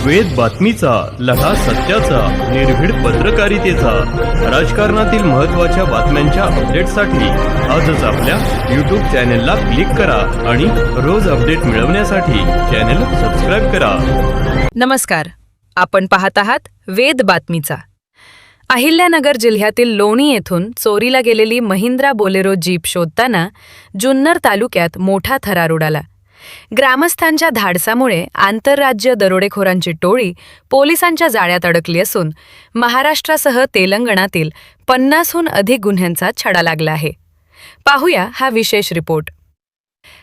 वेद बातमीचा, लढा सत्याचा, निर्भीड पत्रकारितेचा, राजकारणातील महत्त्वाच्या बातम्यांच्या अपडेटसाठी आजच आपल्या यूट्यूब चॅनेलला क्लिक करा आणि रोज अपडेट मिळवण्यासाठी चॅनेल सबस्क्राईब करा. नमस्कार, आपण पाहत आहात वेद बातमीचा. अहिल्यानगर जिल्ह्यातील लोणी येथून चोरीला गेलेली महिंद्रा बोलेरो जीप शोधताना जुन्नर तालुक्यात मोठा थरार उडाला. ग्रामस्थांच्या धाडसामुळे आंतरराज्य दरोडेखोरांची टोळी पोलिसांच्या जाळ्यात अडकली असून महाराष्ट्रासह तेलंगणातील 50हून अधिक गुन्ह्यांचा छडा लागला आहे. पाहूया हा विशेष रिपोर्ट.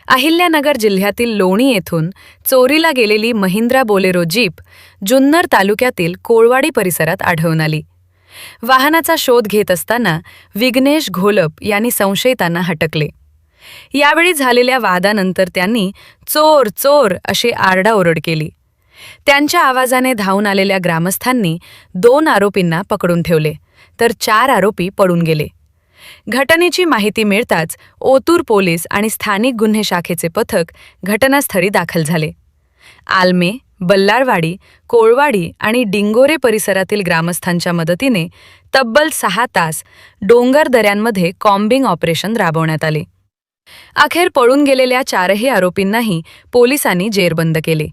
अहिल्यानगर जिल्ह्यातील लोणी येथून चोरीला गेलेली महिंद्रा बोलेरो जीप जुन्नर तालुक्यातील कोळवाडी परिसरात आढळून आली. वाहनाचा शोध घेत असताना विघ्नेश घोलप यांनी संशयितांना हटकले. यावेळी झालेल्या वादानंतर त्यांनी चोर चोर अशी आरडाओरड केली. त्यांच्या आवाजाने धावून आलेल्या ग्रामस्थांनी 2 आरोपींना पकडून ठेवले, तर 4 आरोपी पळून गेले. घटनेची माहिती मिळताच ओतूर पोलीस आणि स्थानिक गुन्हे शाखेचे पथक घटनास्थळी दाखल झाले. आलमे, बल्लारवाडी, कोळवाडी आणि डिंगोरे परिसरातील ग्रामस्थांच्या मदतीने तब्बल 6 तास डोंगर दऱ्यांमध्ये कॉम्बिंग ऑपरेशन राबवण्यात आले. अखेर पळून गेलेल्या 4ही आरोपींनाही पोलिसांनी जेरबंद केले.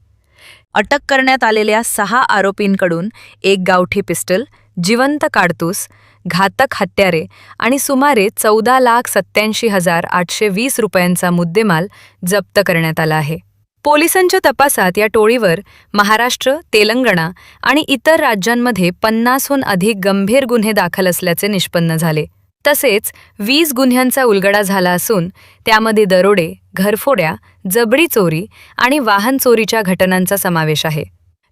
अटक करण्यात आलेल्या 6 आरोपींकडून एक गावठी पिस्टल, जिवंत काडतूस, घातक हत्यारे आणि सुमारे 14,87,820 रुपयांचा मुद्देमाल जप्त करण्यात आला आहे. पोलिसांच्या तपासात या टोळीवर महाराष्ट्र, तेलंगणा आणि इतर राज्यांमध्ये 50हून अधिक गंभीर गुन्हे दाखल असल्याचे निष्पन्न झाले. तसेच 20 गुन्ह्यांचा उलगडा झाला असून त्यामध्ये दरोडे, घरफोड्या, जबरी चोरी आणि वाहन चोरीच्या घटनांचा समावेश आहे.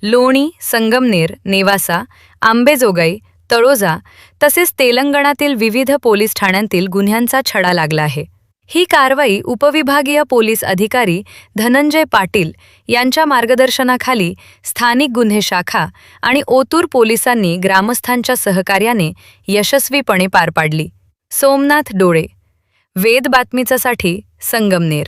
लोणी, संगमनेर, नेवासा, आंबेजोगाई, तळोजा तसेच तेलंगणातील विविध पोलीस ठाण्यांतील गुन्ह्यांचा छडा लागला आहे. ही कारवाई उपविभागीय पोलीस अधिकारी धनंजय पाटील यांच्या मार्गदर्शनाखाली स्थानिक गुन्हे शाखा आणि ओतूर पोलिसांनी ग्रामस्थांच्या सहकार्याने यशस्वीपणे पार पाडली. सोमनाथ डोळे, वेद बातमीचासाठी संगमनेर.